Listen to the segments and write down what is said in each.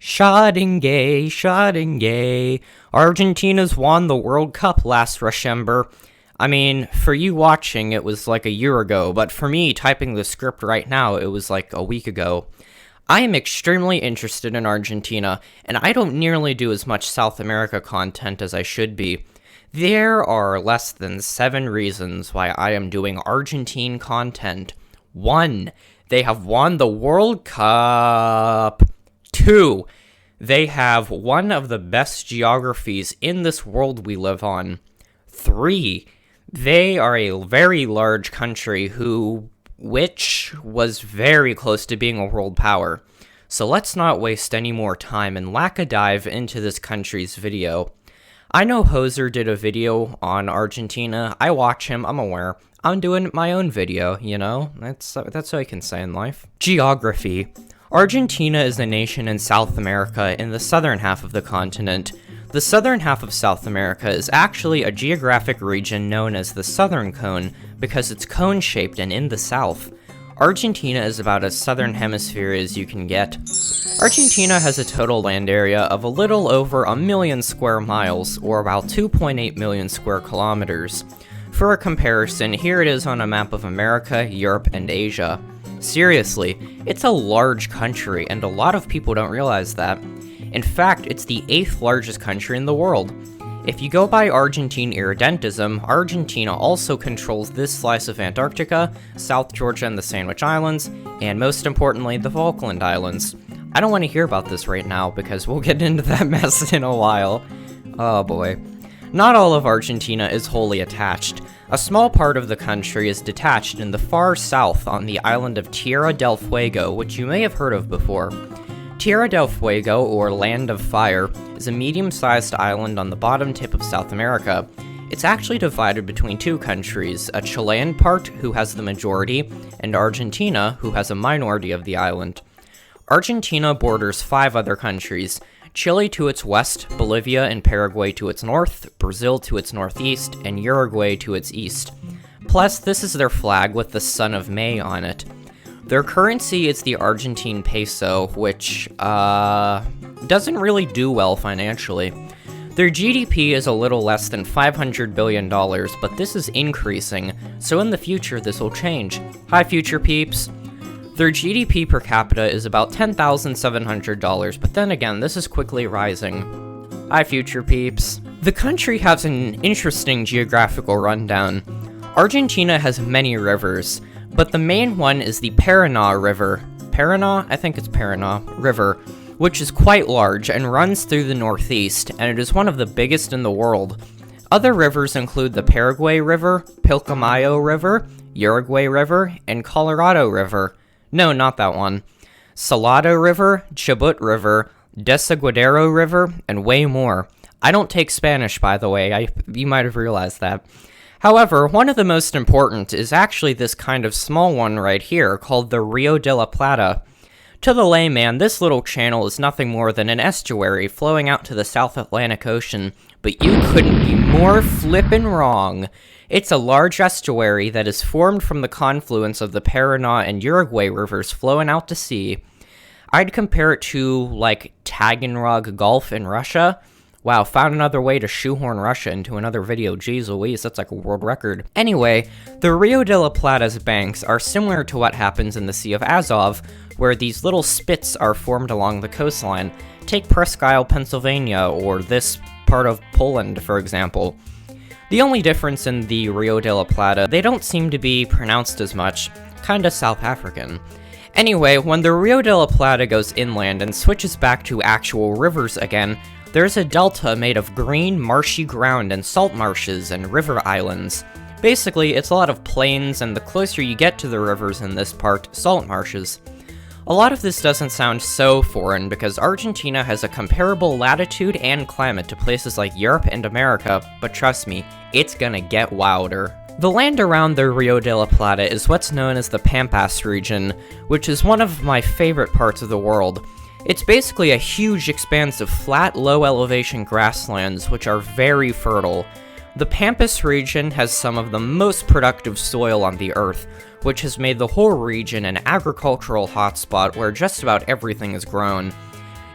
Shot and gay. Argentina's won the World Cup last December. I mean, for you watching, it was like a year ago, but for me, typing the script right now, it was like a week ago. I am extremely interested in Argentina, and I don't nearly do as much South America content as I should be. There are less than 7 reasons why I am doing Argentine content. 1. They have won the World Cup. 2. They have one of the best geographies in this world we live on. 3. They are a very large country which was very close to being a world power. So let's not waste any more time and lack a dive into this country's video. I know Hoser did a video on Argentina. I watch him, I'm aware. I'm doing my own video, you know? That's all I can say in life. Geography. Argentina is a nation in South America in the southern half of the continent. The southern half of South America is actually a geographic region known as the Southern Cone because it's cone-shaped and in the south. Argentina is about as southern hemisphere as you can get. Argentina has a total land area of a little over 1 million square miles, or about 2.8 million square kilometers. For a comparison, here it is on a map of America, Europe, and Asia. Seriously, it's a large country, and a lot of people don't realize that. In fact, it's the 8th largest country in the world. If you go by Argentine irredentism, Argentina also controls this slice of Antarctica, South Georgia and the Sandwich Islands, and most importantly, the Falkland Islands. I don't want to hear about this right now, because we'll get into that mess in a while. Oh boy. Not all of Argentina is wholly attached. A small part of the country is detached in the far south on the island of Tierra del Fuego, which you may have heard of before. Tierra del Fuego, or Land of Fire, is a medium-sized island on the bottom tip of South America. It's actually divided between 2 countries, a Chilean part, who has the majority, and Argentina, who has a minority of the island. Argentina borders 5 other countries: Chile to its west, Bolivia and Paraguay to its north, Brazil to its northeast, and Uruguay to its east. Plus, this is their flag with the Son of May on it. Their currency is the Argentine peso, which, doesn't really do well financially. Their GDP is a little less than $500 billion, but this is increasing, so in the future this will change. Hi, future peeps! Their GDP per capita is about $10,700, but then again, this is quickly rising. Hi, future peeps. The country has an interesting geographical rundown. Argentina has many rivers, but the main one is the Paraná River. Paraná? I think it's Paraná River, which is quite large and runs through the northeast, and it is one of the biggest in the world. Other rivers include the Paraguay River, Pilcomayo River, Uruguay River, and Colorado River. No, not that one. Salado River, Chubut River, Desaguadero River, and way more. I don't take Spanish, by the way, you might have realized that. However, one of the most important is actually this kind of small one right here, called the Rio de la Plata. To the layman, this little channel is nothing more than an estuary flowing out to the South Atlantic Ocean, but you couldn't be more flippin' wrong. It's a large estuary that is formed from the confluence of the Paraná and Uruguay rivers flowing out to sea. I'd compare it to, like, Taganrog Gulf in Russia. Wow, found another way to shoehorn Russia into another video. Jeez Louise, that's like a world record. Anyway, the Rio de la Plata's banks are similar to what happens in the Sea of Azov, where these little spits are formed along the coastline. Take Presque Isle, Pennsylvania, or this part of Poland, for example. The only difference in the Rio de la Plata, they don't seem to be pronounced as much, kinda South African. Anyway, when the Rio de la Plata goes inland and switches back to actual rivers again, there's a delta made of green, marshy ground and salt marshes and river islands. Basically, it's a lot of plains, and the closer you get to the rivers in this part, salt marshes. A lot of this doesn't sound so foreign because Argentina has a comparable latitude and climate to places like Europe and America, but trust me, it's gonna get wilder. The land around the Rio de la Plata is what's known as the Pampas region, which is one of my favorite parts of the world. It's basically a huge expanse of flat, low-elevation grasslands which are very fertile. The Pampas region has some of the most productive soil on the Earth, which has made the whole region an agricultural hotspot where just about everything is grown.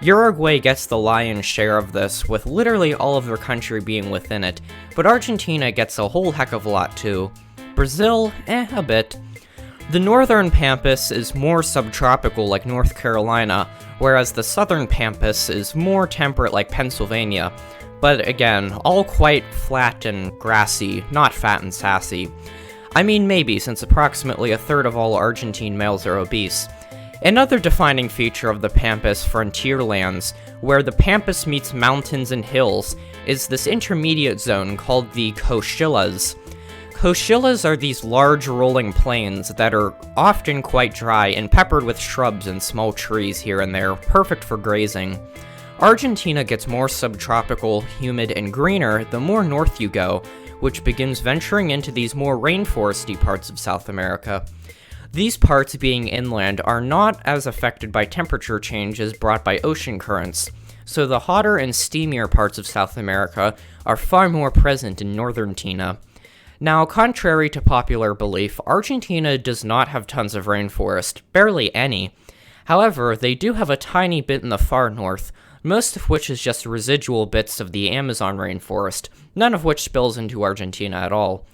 Uruguay gets the lion's share of this, with literally all of their country being within it, but Argentina gets a whole heck of a lot too. Brazil, a bit. The northern pampas is more subtropical like North Carolina, whereas the southern pampas is more temperate like Pennsylvania. But again, all quite flat and grassy, not fat and sassy. I mean maybe, since approximately a third of all Argentine males are obese. Another defining feature of the Pampas frontier lands, where the Pampas meets mountains and hills, is this intermediate zone called the Cochillas. Cochillas are these large rolling plains that are often quite dry and peppered with shrubs and small trees here and there, perfect for grazing. Argentina gets more subtropical, humid, and greener the more north you go, which begins venturing into these more rainforesty parts of South America. These parts being inland are not as affected by temperature changes brought by ocean currents, so the hotter and steamier parts of South America are far more present in northern Tina. Now, contrary to popular belief, Argentina does not have tons of rainforest, barely any. However, they do have a tiny bit in the far north, most of which is just residual bits of the Amazon rainforest, none of which spills into Argentina at all.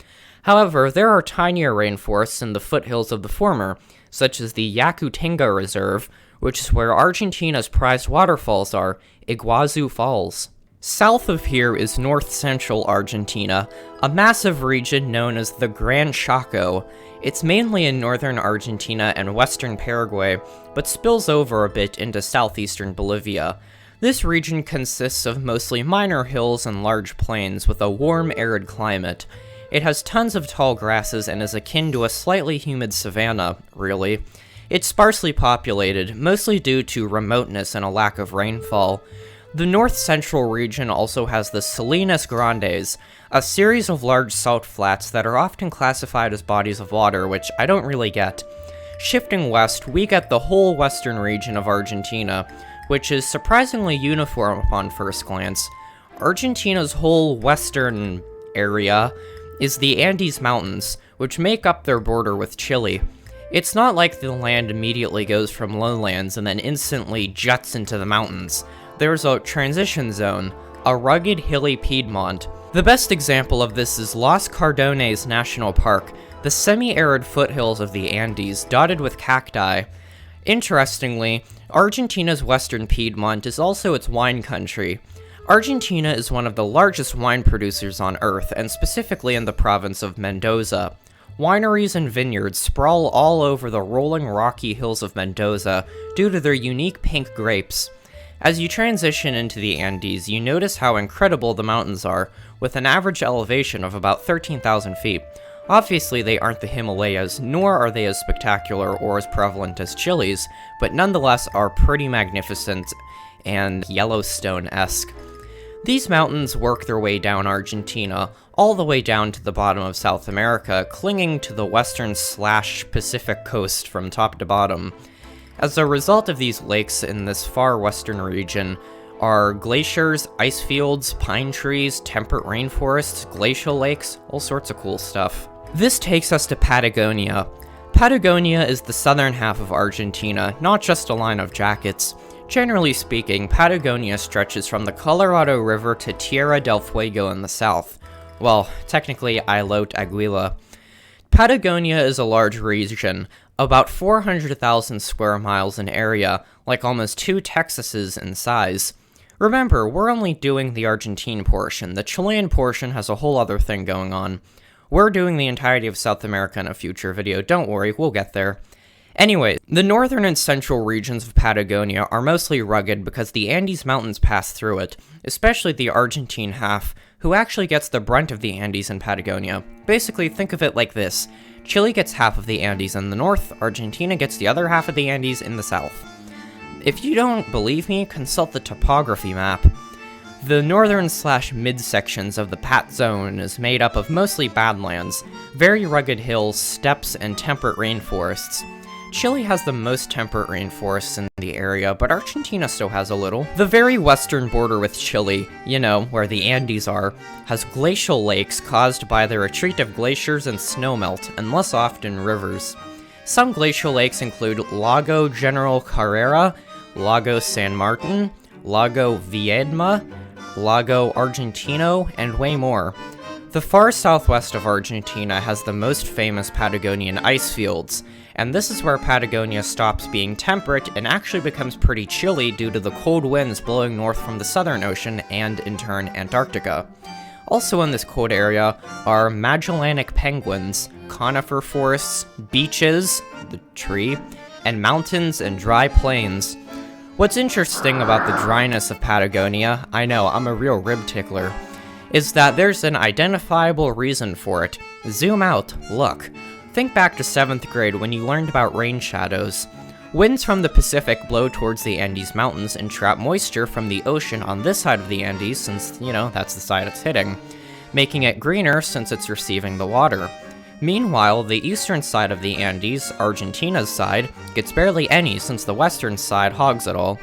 However, there are tinier rainforests in the foothills of the former, such as the Yacutinga Reserve, which is where Argentina's prized waterfalls are, Iguazu Falls. South of here is north-central Argentina, a massive region known as the Gran Chaco. It's mainly in northern Argentina and western Paraguay, but spills over a bit into southeastern Bolivia. This region consists of mostly minor hills and large plains with a warm, arid climate. It has tons of tall grasses and is akin to a slightly humid savanna, really. It's sparsely populated, mostly due to remoteness and a lack of rainfall. The north-central region also has the Salinas Grandes, a series of large salt flats that are often classified as bodies of water, which I don't really get. Shifting west, we get the whole western region of Argentina, which is surprisingly uniform upon first glance. Argentina's whole western area is the Andes Mountains, which make up their border with Chile. It's not like the land immediately goes from lowlands and then instantly juts into the mountains. There's a transition zone, a rugged hilly Piedmont. The best example of this is Los Cardones National Park, the semi-arid foothills of the Andes, dotted with cacti. Interestingly, Argentina's western Piedmont is also its wine country. Argentina is one of the largest wine producers on Earth, and specifically in the province of Mendoza. Wineries and vineyards sprawl all over the rolling rocky hills of Mendoza due to their unique pink grapes. As you transition into the Andes, you notice how incredible the mountains are, with an average elevation of about 13,000 feet. Obviously, they aren't the Himalayas, nor are they as spectacular or as prevalent as Chile's, but nonetheless are pretty magnificent and Yellowstone-esque. These mountains work their way down Argentina, all the way down to the bottom of South America, clinging to the western/Pacific coast from top to bottom. As a result of these lakes in this far western region are glaciers, ice fields, pine trees, temperate rainforests, glacial lakes, all sorts of cool stuff. This takes us to Patagonia. Patagonia is the southern half of Argentina, not just a line of jackets. Generally speaking, Patagonia stretches from the Colorado River to Tierra del Fuego in the south. Well, technically Ilote Aguila. Patagonia is a large region, about 400,000 square miles in area, like almost 2 Texases in size. Remember, we're only doing the Argentine portion. The Chilean portion has a whole other thing going on. We're doing the entirety of South America in a future video, don't worry, we'll get there. Anyway, the northern and central regions of Patagonia are mostly rugged because the Andes Mountains pass through it, especially the Argentine half, who actually gets the brunt of the Andes in Patagonia. Basically, think of it like this. Chile gets half of the Andes in the north, Argentina gets the other half of the Andes in the south. If you don't believe me, consult the topography map. The northern/mid-sections of the Pat Zone is made up of mostly badlands, very rugged hills, steppes, and temperate rainforests. Chile has the most temperate rainforests in the area, but Argentina still has a little. The very western border with Chile, you know, where the Andes are, has glacial lakes caused by the retreat of glaciers and snowmelt, and less often rivers. Some glacial lakes include Lago General Carrera, Lago San Martin, Lago Viedma, Lago Argentino, and way more. The far southwest of Argentina has the most famous Patagonian ice fields, and this is where Patagonia stops being temperate and actually becomes pretty chilly due to the cold winds blowing north from the Southern Ocean and, in turn, Antarctica. Also in this cold area are Magellanic penguins, conifer forests, beaches, the tree, and mountains and dry plains. What's interesting about the dryness of Patagonia, I know, I'm a real rib tickler, is that there's an identifiable reason for it. Zoom out, look. Think back to 7th grade when you learned about rain shadows. Winds from the Pacific blow towards the Andes Mountains and trap moisture from the ocean on this side of the Andes since, that's the side it's hitting, making it greener since it's receiving the water. Meanwhile, the eastern side of the Andes, Argentina's side, gets barely any since the western side hogs it all.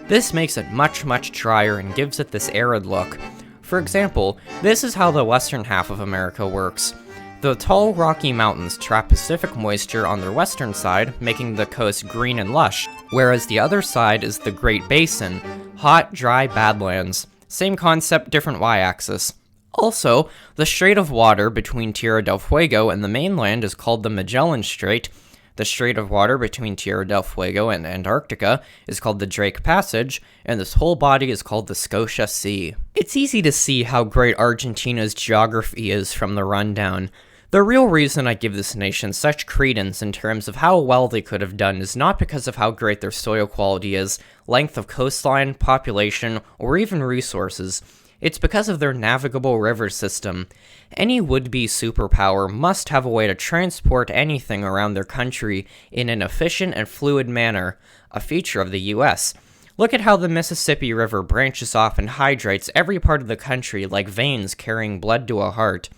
This makes it much, much drier and gives it this arid look. For example, this is how the western half of America works. The tall, rocky mountains trap Pacific moisture on their western side, making the coast green and lush, whereas the other side is the Great Basin, hot, dry badlands. Same concept, different y-axis. Also, the Strait of Water between Tierra del Fuego and the mainland is called the Magellan Strait. The Strait of Water between Tierra del Fuego and Antarctica is called the Drake Passage, and this whole body is called the Scotia Sea. It's easy to see how great Argentina's geography is from the rundown. The real reason I give this nation such credence in terms of how well they could have done is not because of how great their soil quality is, length of coastline, population, or even resources. It's because of their navigable river system. Any would-be superpower must have a way to transport anything around their country in an efficient and fluid manner, a feature of the US. Look at how the Mississippi River branches off and hydrates every part of the country like veins carrying blood to a heart.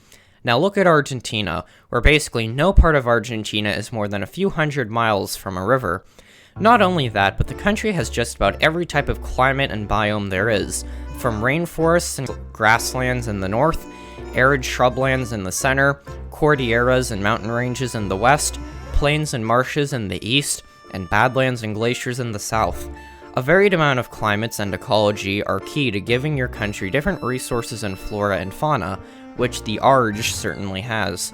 Now look at Argentina, where basically no part of Argentina is more than a few hundred miles from a river. Not only that, but the country has just about every type of climate and biome there is, from rainforests and grasslands in the north, arid shrublands in the center, cordilleras and mountain ranges in the west, plains and marshes in the east, and badlands and glaciers in the south. A varied amount of climates and ecology are key to giving your country different resources in flora and fauna, which the Arg certainly has.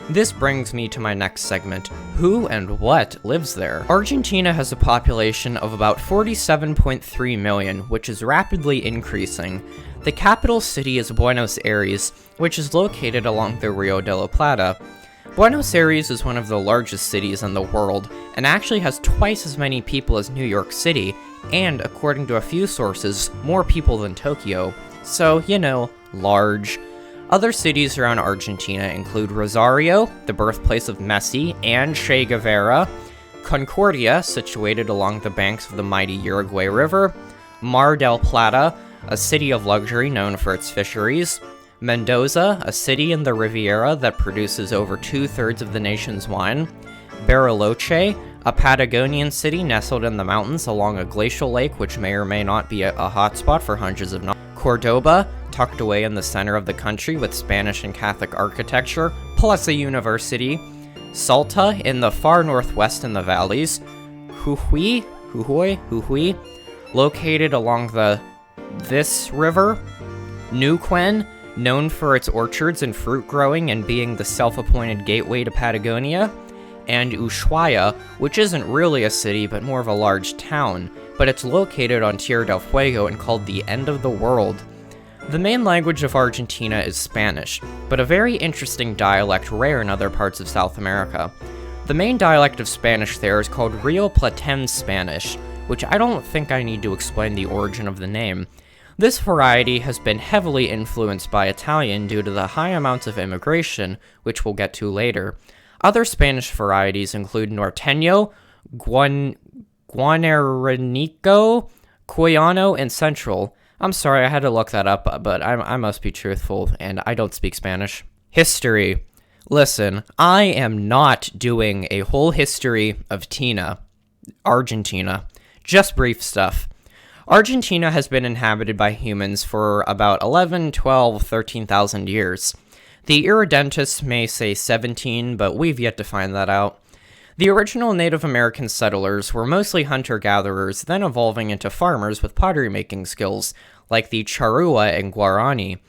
This brings me to my next segment, who and what lives there? Argentina has a population of about 47.3 million, which is rapidly increasing. The capital city is Buenos Aires, which is located along the Rio de la Plata. Buenos Aires is one of the largest cities in the world, and actually has twice as many people as New York City, and, according to a few sources, more people than Tokyo. So, large. Other cities around Argentina include Rosario, the birthplace of Messi and Che Guevara, Concordia, situated along the banks of the mighty Uruguay River, Mar del Plata, a city of luxury known for its fisheries, Mendoza, a city in the Riviera that produces over 2/3 of the nation's wine, Bariloche, a Patagonian city nestled in the mountains along a glacial lake which may or may not be a hotspot for hundreds of Cordoba, tucked away in the center of the country with Spanish and Catholic architecture, plus a university, Salta in the far northwest in the valleys, Jujuy, located along this river, Neuquén, known for its orchards and fruit growing and being the self-appointed gateway to Patagonia, and Ushuaia, which isn't really a city but more of a large town, but it's located on Tierra del Fuego and called the End of the World. The main language of Argentina is Spanish, but a very interesting dialect rare in other parts of South America. The main dialect of Spanish there is called Rio Platense Spanish, which I don't think I need to explain the origin of the name. This variety has been heavily influenced by Italian due to the high amounts of immigration, which we'll get to later. Other Spanish varieties include Norteño, Guaneranico, Cuyano, and Central. I'm sorry, I had to look that up, but I must be truthful, and I don't speak Spanish. History. Listen, I am not doing a whole history of Argentina. Just brief stuff. Argentina has been inhabited by humans for about 11, 12, 13,000 years. The irredentists may say 17, but we've yet to find that out. The original Native American settlers were mostly hunter-gatherers, then evolving into farmers with pottery-making skills, like the Charrua and Guarani.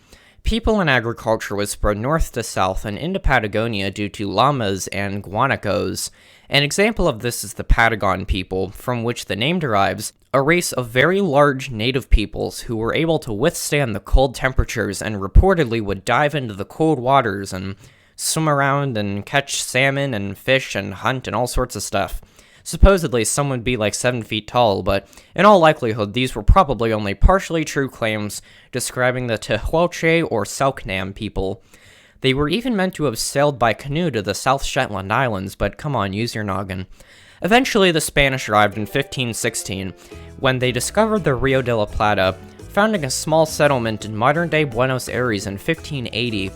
People and agriculture was spread north to south and into Patagonia due to llamas and guanacos. An example of this is the Patagon people, from which the name derives, a race of very large native peoples who were able to withstand the cold temperatures and reportedly would dive into the cold waters and swim around and catch salmon and fish and hunt and all sorts of stuff. Supposedly, some would be like 7 feet tall, but in all likelihood, these were probably only partially true claims describing the Tehuelche or Selknam people. They were even meant to have sailed by canoe to the South Shetland Islands, but come on, use your noggin. Eventually, the Spanish arrived in 1516, when they discovered the Rio de la Plata, founding a small settlement in modern-day Buenos Aires in 1580.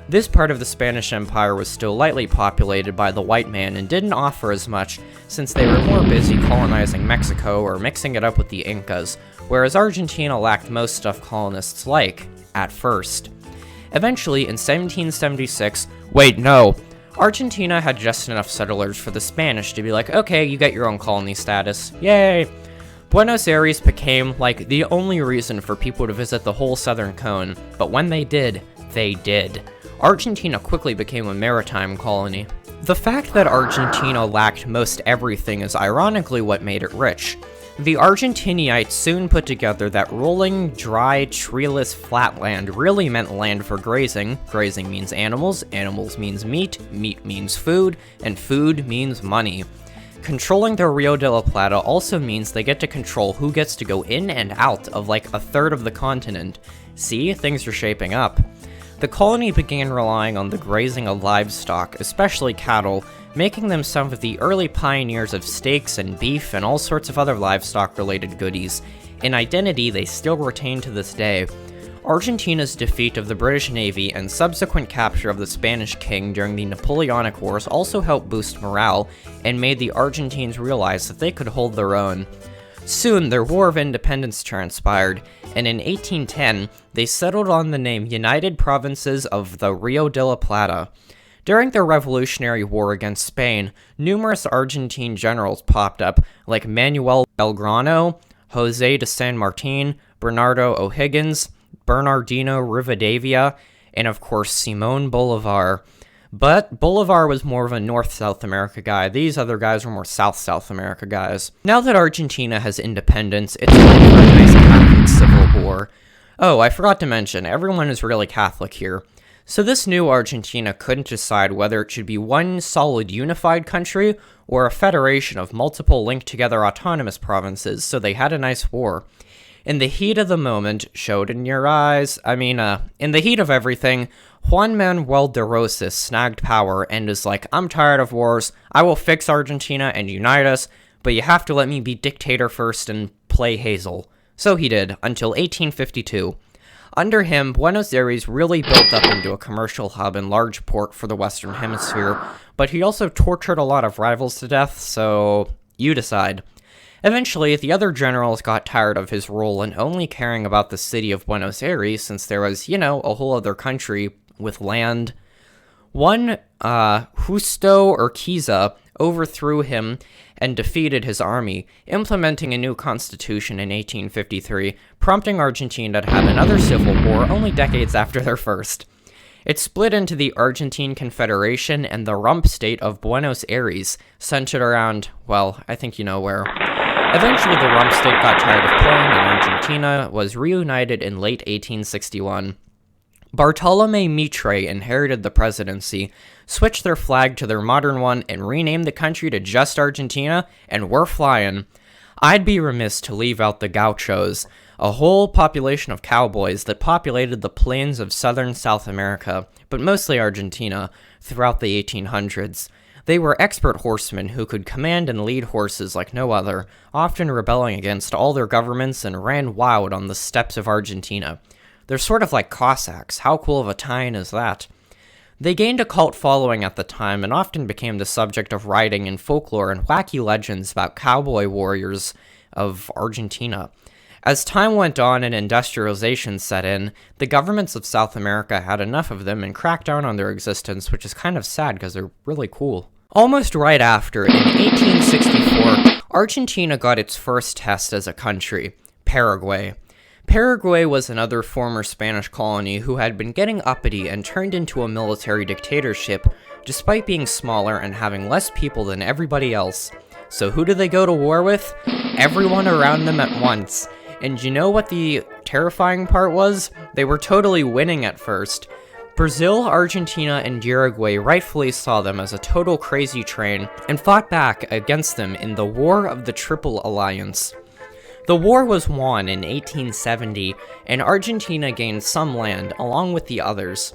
This part of the Spanish Empire was still lightly populated by the white man and didn't offer as much, since they were more busy colonizing Mexico or mixing it up with the Incas, whereas Argentina lacked most stuff colonists like, at first. Eventually, in 1776, Argentina had just enough settlers for the Spanish to be like, okay, you get your own colony status, yay! Buenos Aires became, like, the only reason for people to visit the whole southern cone, but when they did, they did. Argentina quickly became a maritime colony. The fact that Argentina lacked most everything is ironically what made it rich. The Argentinites soon put together that rolling, dry, treeless flatland really meant land for grazing. Grazing means animals, animals means meat, meat means food, and food means money. Controlling the Rio de la Plata also means they get to control who gets to go in and out of like a third of the continent. See, things are shaping up. The colony began relying on the grazing of livestock, especially cattle, making them some of the early pioneers of steaks and beef and all sorts of other livestock-related goodies. In identity, they still retain to this day. Argentina's defeat of the British Navy and subsequent capture of the Spanish king during the Napoleonic Wars also helped boost morale and made the Argentines realize that they could hold their own. Soon, their War of Independence transpired, and in 1810, they settled on the name United Provinces of the Rio de la Plata. During the Revolutionary War against Spain, numerous Argentine generals popped up, like Manuel Belgrano, Jose de San Martin, Bernardo O'Higgins, Bernardino Rivadavia, and of course Simón Bolívar. But Bolivar was more of a North-South America guy. These other guys were more South-South America guys. Now that Argentina has independence, it's time for a nice Catholic civil war. Oh, I forgot to mention, everyone is really Catholic here. So this new Argentina couldn't decide whether it should be one solid unified country or a federation of multiple linked-together autonomous provinces, so they had a nice war. In the heat of the moment, showed in your eyes, in the heat of everything, Juan Manuel de Rosas snagged power and is like, I'm tired of wars, I will fix Argentina and unite us, but you have to let me be dictator first and play Hazel. So he did, until 1852. Under him, Buenos Aires really built up into a commercial hub and large port for the Western Hemisphere, but he also tortured a lot of rivals to death, so you decide. Eventually, the other generals got tired of his role and only caring about the city of Buenos Aires since there was, a whole other country with land. One, Justo Urquiza, overthrew him and defeated his army, implementing a new constitution in 1853, prompting Argentina to have another civil war only decades after their first. It split into the Argentine Confederation and the rump state of Buenos Aires, centered around, I think you know where. Eventually, the rump state got tired of playing, and Argentina was reunited in late 1861. Bartolomé Mitre inherited the presidency, switched their flag to their modern one, and renamed the country to just Argentina, and we're flying. I'd be remiss to leave out the gauchos, a whole population of cowboys that populated the plains of southern South America, but mostly Argentina, throughout the 1800s. They were expert horsemen who could command and lead horses like no other, often rebelling against all their governments and ran wild on the steppes of Argentina. They're sort of like Cossacks. How cool of a tie-in is that? They gained a cult following at the time and often became the subject of writing and folklore and wacky legends about cowboy warriors of Argentina. As time went on and industrialization set in, the governments of South America had enough of them and cracked down on their existence, which is kind of sad because they're really cool. Almost right after, in 1864, Argentina got its first test as a country, Paraguay. Paraguay was another former Spanish colony who had been getting uppity and turned into a military dictatorship, despite being smaller and having less people than everybody else. So who did they go to war with? Everyone around them at once. And you know what the terrifying part was? They were totally winning at first. Brazil, Argentina, and Uruguay rightfully saw them as a total crazy train and fought back against them in the War of the Triple Alliance. The war was won in 1870, and Argentina gained some land along with the others.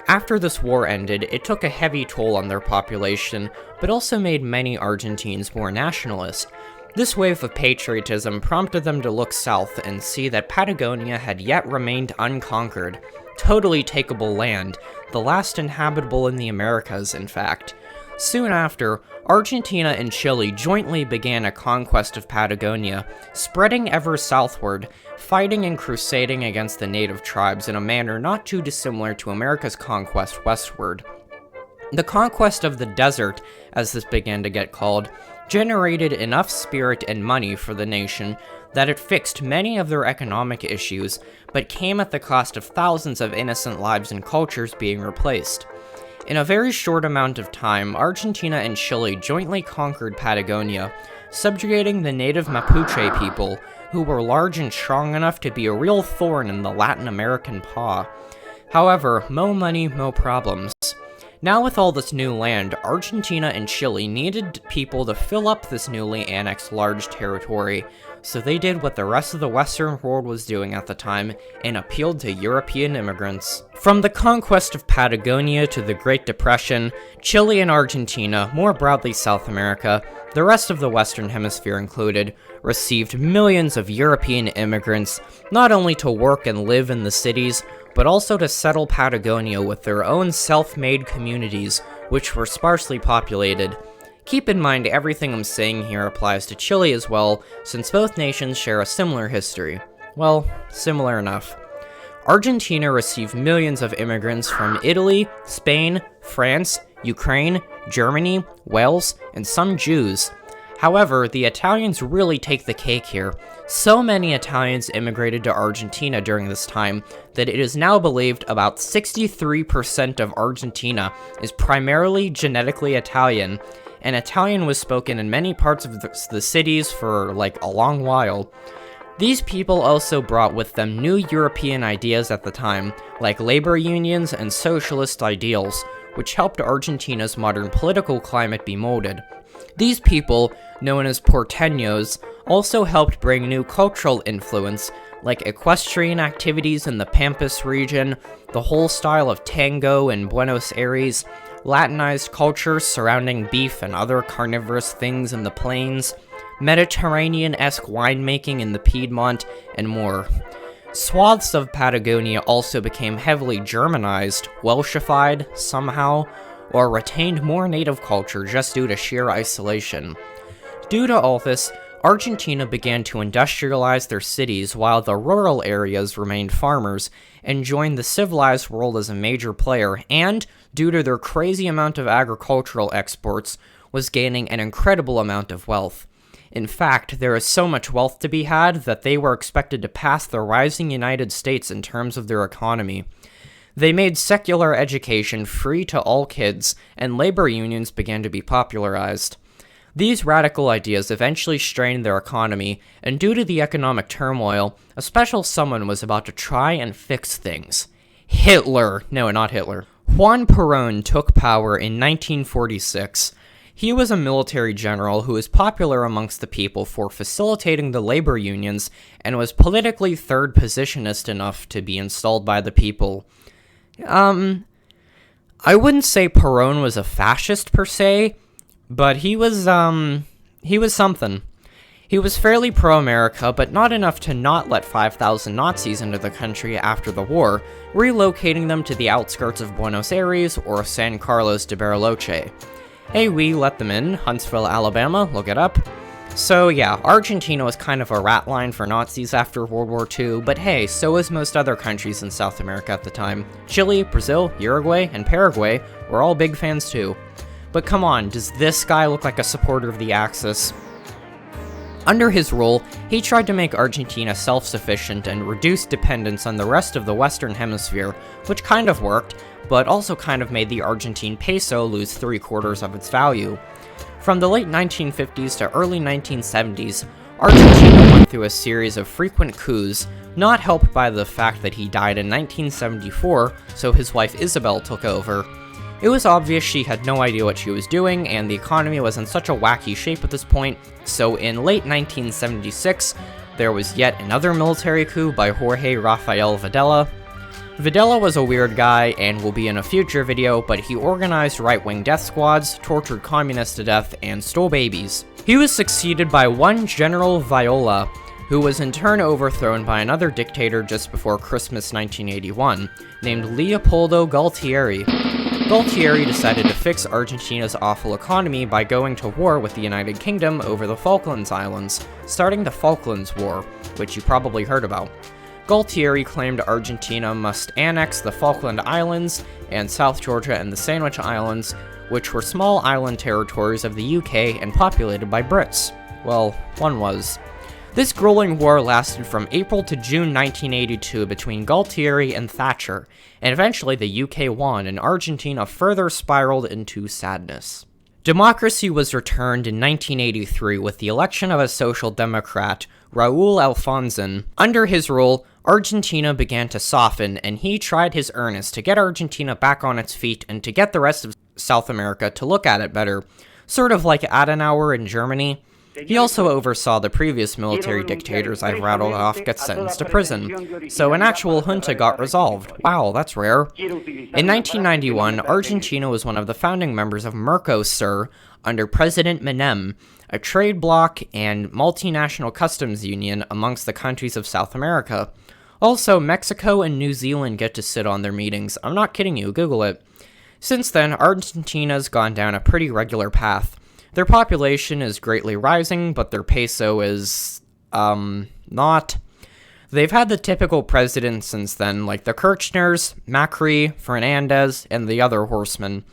After this war ended, it took a heavy toll on their population, but also made many Argentines more nationalist. This wave of patriotism prompted them to look south and see that Patagonia had yet remained unconquered. Totally takeable land, the last inhabitable in the Americas, in fact. Soon after, Argentina and Chile jointly began a conquest of Patagonia, spreading ever southward, fighting and crusading against the native tribes in a manner not too dissimilar to America's conquest westward. The conquest of the desert, as this began to get called, generated enough spirit and money for the nation that it fixed many of their economic issues, but came at the cost of thousands of innocent lives and cultures being replaced. In a very short amount of time, Argentina and Chile jointly conquered Patagonia, subjugating the native Mapuche people, who were large and strong enough to be a real thorn in the Latin American paw. However, mo money, mo problems. Now with all this new land, Argentina and Chile needed people to fill up this newly annexed large territory, so they did what the rest of the Western world was doing at the time and appealed to European immigrants. From the conquest of Patagonia to the Great Depression, Chile and Argentina, more broadly South America, the rest of the Western Hemisphere included, received millions of European immigrants, not only to work and live in the cities, but also to settle Patagonia with their own self-made communities, which were sparsely populated. Keep in mind everything I'm saying here applies to Chile as well, since both nations share a similar history. Well, similar enough. Argentina received millions of immigrants from Italy, Spain, France, Ukraine, Germany, Wales, and some Jews. However, the Italians really take the cake here. So many Italians immigrated to Argentina during this time that it is now believed about 63% of Argentina is primarily genetically Italian, and Italian was spoken in many parts of the cities for like a long while. These people also brought with them new European ideas at the time, like labor unions and socialist ideals, which helped Argentina's modern political climate be molded. These people, known as porteños, also helped bring new cultural influence, like equestrian activities in the Pampas region, the whole style of tango in Buenos Aires, Latinized cultures surrounding beef and other carnivorous things in the plains, Mediterranean-esque winemaking in the Piedmont, and more. Swaths of Patagonia also became heavily Germanized, Welshified, somehow, or retained more native culture just due to sheer isolation. Due to all this, Argentina began to industrialize their cities while the rural areas remained farmers and joined the civilized world as a major player, and, due to their crazy amount of agricultural exports, was gaining an incredible amount of wealth. In fact, there is so much wealth to be had that they were expected to pass the rising United States in terms of their economy. They made secular education free to all kids, and labor unions began to be popularized. These radical ideas eventually strained their economy, and due to the economic turmoil, a special someone was about to try and fix things. Hitler! No, not Hitler. Juan Perón took power in 1946. He was a military general who was popular amongst the people for facilitating the labor unions and was politically third positionist enough to be installed by the people. I wouldn't say Perón was a fascist per se, but he was something. He was fairly pro-America, but not enough to not let 5,000 Nazis into the country after the war, relocating them to the outskirts of Buenos Aires or San Carlos de Bariloche. Hey, we let them in, Huntsville, Alabama, look it up. So yeah, Argentina was kind of a rat line for Nazis after World War II, but hey, so was most other countries in South America at the time. Chile, Brazil, Uruguay, and Paraguay were all big fans too. But come on, does this guy look like a supporter of the Axis? Under his rule, he tried to make Argentina self-sufficient and reduce dependence on the rest of the Western Hemisphere, which kind of worked, but also kind of made the Argentine peso lose 3/4 of its value. From the late 1950s to early 1970s, Argentina went through a series of frequent coups, not helped by the fact that he died in 1974, so his wife Isabel took over. It was obvious she had no idea what she was doing, and the economy was in such a wacky shape at this point, so in late 1976, there was yet another military coup by Jorge Rafael Videla. Videla was a weird guy, and will be in a future video, but he organized right-wing death squads, tortured communists to death, and stole babies. He was succeeded by one General Viola, who was in turn overthrown by another dictator just before Christmas 1981, named Leopoldo Galtieri. Galtieri decided to fix Argentina's awful economy by going to war with the United Kingdom over the Falklands Islands, starting the Falklands War, which you probably heard about. Galtieri claimed Argentina must annex the Falkland Islands and South Georgia and the Sandwich Islands, which were small island territories of the UK and populated by Brits. Well, one was. This grueling war lasted from April to June 1982 between Galtieri and Thatcher, and eventually the UK won and Argentina further spiraled into sadness. Democracy was returned in 1983 with the election of a social democrat, Raúl Alfonsín. Under his rule, Argentina began to soften, and he tried his earnest to get Argentina back on its feet and to get the rest of South America to look at it better, sort of like Adenauer in Germany. He also oversaw the previous military dictators I've rattled off get sentenced to prison, so an actual junta got resolved. Wow, that's rare. In 1991, Argentina was one of the founding members of Mercosur under President Menem, a trade bloc and multinational customs union amongst the countries of South America. Also, Mexico and New Zealand get to sit on their meetings. I'm not kidding you, Google it. Since then, Argentina's gone down a pretty regular path. Their population is greatly rising, but their peso is, not. They've had the typical presidents since then, like the Kirchners, Macri, Fernandez, and the other horsemen.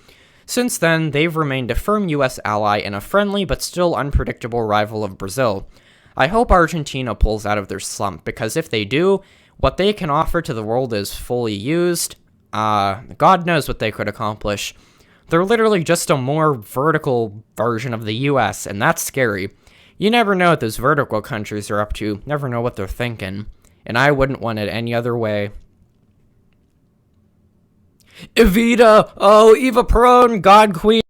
Since then, they've remained a firm US ally and a friendly but still unpredictable rival of Brazil. I hope Argentina pulls out of their slump, because if they do, what they can offer to the world is fully used. God knows what they could accomplish. They're literally just a more vertical version of the US, and that's scary. You never know what those vertical countries are up to, never know what they're thinking, and I wouldn't want it any other way. Evita! Oh, Eva Peron, God Queen!